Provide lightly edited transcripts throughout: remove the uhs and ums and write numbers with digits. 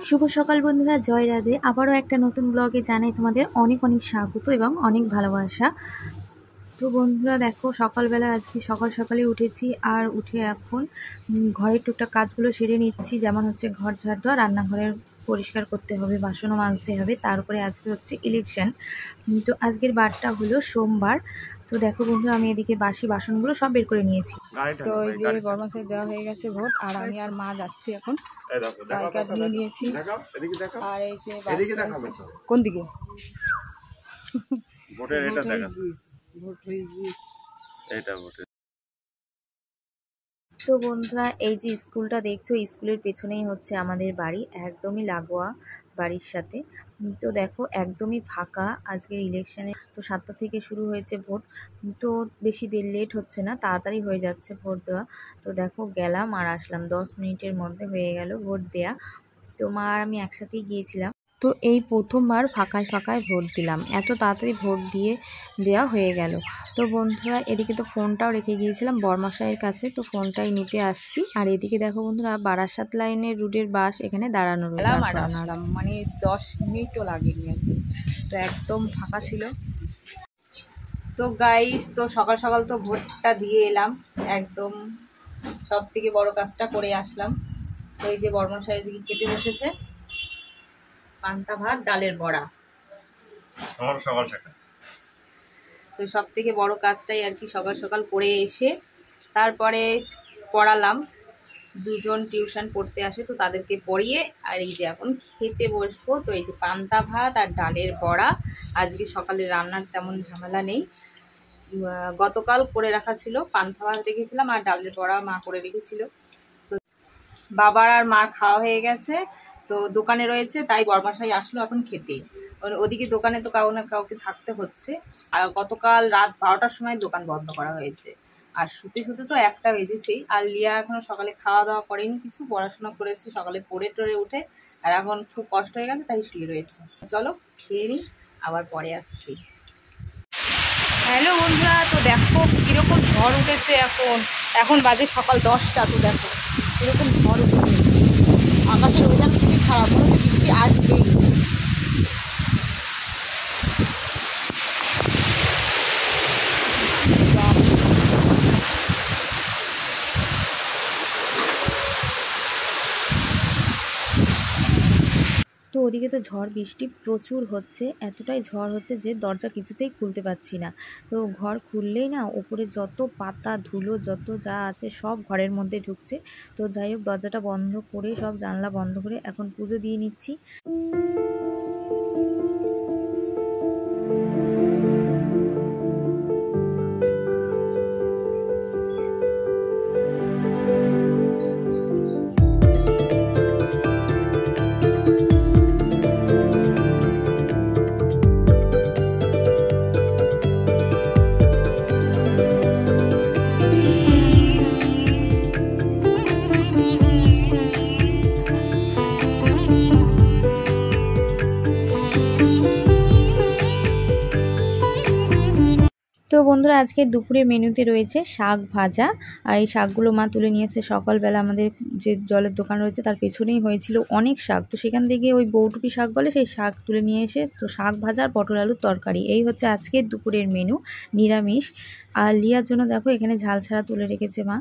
শুভ সকাল বন্ধুরা, জয় রাধে। আবারও একটা নতুন ব্লগে জানাই তোমাদের অনেক অনেক স্বাগত এবং অনেক ভালোবাসা। তো বন্ধুরা দেখো, সকালবেলা আজকে সকালে উঠেছি আর উঠে এখন ঘরের টুকটাক কাজগুলো সেরে নিচ্ছি। যেমন হচ্ছে ঘর ঝাড় দেওয়া, রান্নাঘরের পরিষ্কার করতে হবে, বাসনও মাজতে হবে। তারপরে আজকে হচ্ছে ইলেকশন। তো আজকের বারটা হলো সোমবার। তো দেখো বন্ধুরা, আমি এদিকে বাসি বাসনগুলো সব বের করে নিয়েছি। তো এই যে বর্মাশাই দেওয়া হয়ে গেছে ভোট, আর আমি আর মা যাচ্ছি এখন। কার্ড নিয়ে নিয়েছি। আর এই যে কোন দিকে ভোটের এটা দেখা ভোট হয়ে গিয়েছে এটা ভোটের। তো বন্ধুরা, এই যে স্কুলটা দেখছো, স্কুলের পেছনেই হচ্ছে আমাদের বাড়ি, একদমই লাগোয়া বাড়ির সাথে। তো দেখো একদমই ফাঁকা আজকের ইলেকশনে। তো 7টা থেকে শুরু হয়েছে ভোট, তো বেশি লেট হচ্ছে না, তাড়াতাড়ি হয়ে যাচ্ছে ভোট দেওয়া। তো দেখো গেলাম আর আসলাম, 10 মিনিটের মধ্যে হয়ে গেল ভোট দেয়া। তো মা আর আমি একসাথেই গিয়েছিলাম। তো এই প্রথমবার ফাঁকায় ভোট দিলাম, এত তাড়াতাড়ি ভোট দেওয়া হয়ে গেল। তো বন্ধুরা, এদিকে তো ফোনটাও রেখে গিয়েছিলাম বর্মাশাইয়ের কাছে, তো ফোনটাই নিতে আসছি। আর এদিকে দেখো বন্ধুরা, বারাসাত লাইনের রুটের বাস এখানে দাঁড়ানো রয়েছে, মানে 10 মিনিটও লাগেনি আর কি। তো একদম ফাঁকা ছিল। তো গাইস, তো সকাল সকাল তো ভোটটা দিয়ে এলাম, একদম সব থেকে বড় কাজটা করে আসলাম। তো এই যে বর্মাশাই এদিকে কেটে বসেছে পান্তা ভাত, ডালের বড়া। তো সব থেকে বড় কাজটাই আর কি সকাল সকাল করে এসে তারপরে পড়ালাম। দুজন টিউশন পড়তে আসে, তো তাদেরকে পড়িয়ে আর এই যে এখন খেতে বসবো। তো এই যে পান্তা ভাত আর ডালের বড়া। আজকে সকালে রান্নার তেমন ঝামেলা নেই, গতকাল করে রাখা ছিল। পান্তা ভাত রেখেছিলাম আর ডালের বড়া মা করে রেখেছিল। তো বাবার আর মার খাওয়া হয়ে গেছে, তো দোকানে রয়েছে, তাই বর্মাশাই আসলো এখন খেতে। ওদিকে দোকানে তো কারো না কাউকে থাকতে হচ্ছে। আর গতকাল রাত 12টার সময় দোকান বন্ধ করা হয়েছে, আর শুতে তো 1টা বেজেছেই। আর লিয়া এখনো সকালে খাওয়া দাওয়া করেনি, কিছু পড়াশোনা করেছে সকালে, পড়ে টরে উঠে আর এখন খুব কষ্ট হয়ে গেছে, তাই শুয়ে রয়েছে। চলো খেয়ে নিই, আবার পরে আসছি। হ্যালো বন্ধুরা, তো দেখো কিরকম ঝড় উঠেছে। এখন বাজে সকাল 10টা। তো দেখো কিরকম ঝড় উঠেছে, আকাশের ওয়েদার খুবই খারাপ, মনে হচ্ছে বৃষ্টি আসবেই। তো ওদিকে তো ঝড় বৃষ্টি প্রচুর হচ্ছে, এতটাই ঝড় হচ্ছে যে দরজা কিছুতেই খুলতে পারছি না। তো ঘর খুললেই না, ওপরে যত পাতা ধুলো যত যা আছে সব ঘরের মধ্যে ঢুকছে। তো যাই হোক, দরজাটা বন্ধ করে সব জানলা বন্ধ করে এখন পুজো দিয়ে নিচ্ছি। তো বন্ধুরা, আজকে দুপুরে মেনুতে রয়েছে শাক ভাজা। আর এই শাকগুলো মা তুলে নিয়ে এসে সকালবেলা আমাদের যে জলের দোকান রয়েছে তার পেছনেই হয়েছিল অনেক শাক, তো সেখান থেকে ওই বৌটুপি শাক বলে সেই শাক তুলে নিয়ে এসে তো শাক ভাজা আর পটল আলুর তরকারি, এই হচ্ছে আজকের দুপুরের মেনু, নিরামিষ। আর লিয়ার জন্য দেখো এখানে ঝাল ছাড়া তুলে রেখেছে মা।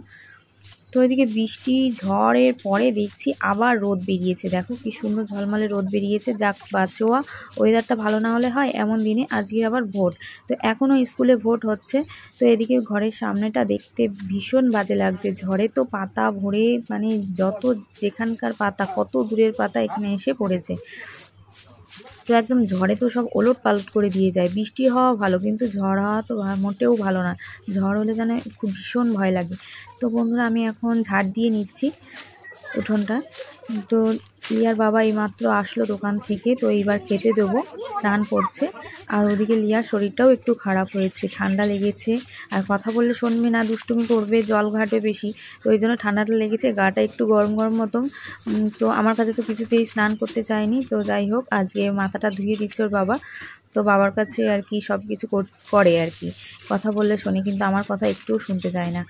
তো এদিকে বৃষ্টি ঝড়ের পরে দেখছি আবার রোদ বেরিয়েছে, দেখো কি সুন্দর ঝলমলে রোদ বেরিয়েছে। যাক বাঁচোয়া, ওয়েদারটা ভালো না হলে হয় এমন দিনে। আজকে আবার ভোট, তো এখনও স্কুলে ভোট হচ্ছে। তো এদিকে ঘরের সামনেটা দেখতে ভীষণ বাজে লাগছে, ঝড়ে তো পাতা ভরে, মানে যত যেখানকার পাতা, কত দূরের পাতা এখানে এসে পড়েছে। তো একদম ঝড়ে তো সব ওলট পালট করে দিয়ে যায়। বৃষ্টি হওয়া ভালো, কিন্তু ঝড় হওয়া তো মোটেও ভালো না। ঝড় হলে যেন খুব ভীষণ ভয় লাগে। তো বন্ধুরা, আমি এখন ঝাড় দিয়ে নিচ্ছি উঠোনটা। তো লিয়ার বাবা এইমাত্র আসলো দোকান থেকে, তো এইবার খেতে দেবো, স্নান করছে। আর ওদিকে লিয়ার শরীরটাও একটু খারাপ হয়েছে, ঠান্ডা লেগেছে। আর কথা বললে শুনবে না, দুষ্টুমি করবে, জল ঘাটবে বেশি, তো ওই জন্য ঠান্ডাটা লেগেছে, গাটা একটু গরম গরম মতন। তো আমার কাছে তো কিছুতেই স্নান করতে চায়নি। তো যাই হোক, আজকে মাথাটা ধুয়ে দিচ্ছে ওর বাবা। তো বাবার কাছে আর কি সব কিছু করে আর কি, কথা বললে শোনে, কিন্তু আমার কথা একটুও শুনতে চায় না।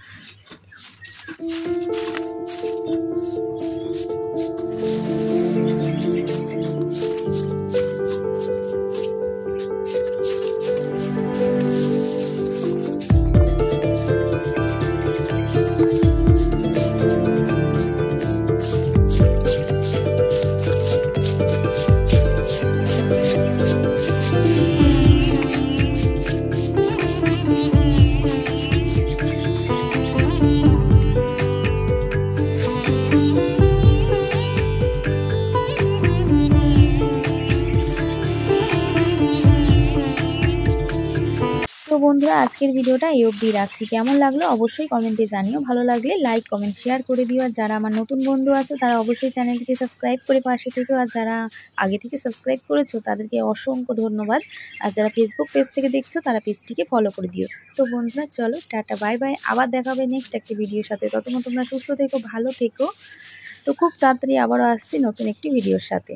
বন্ধুরা আজকের ভিডিওটা এই অবধি রাখছি। কেমন লাগলো অবশ্যই কমেন্টে জানিও। ভালো লাগলে লাইক কমেন্ট শেয়ার করে দিও। আর যারা আমার নতুন বন্ধু আছো তারা অবশ্যই চ্যানেলটিকে সাবস্ক্রাইব করে পাশে থেকো। আর যারা আগে থেকে সাবস্ক্রাইব করেছো তাদেরকে অসংখ্য ধন্যবাদ। আর যারা ফেসবুক পেজ থেকে দেখছো তারা পেজটিকে ফলো করে দিও। তো বন্ধুরা চলো টাটা বাই বাই, আবার দেখা হবে নেক্সট একটি ভিডিওর সাথে। ততক্ষণ তোমরা সুস্থ থেকো, ভালো থেকো। তো খুব তাড়াতাড়ি আবারও আসছি নতুন একটি ভিডিওর সাথে।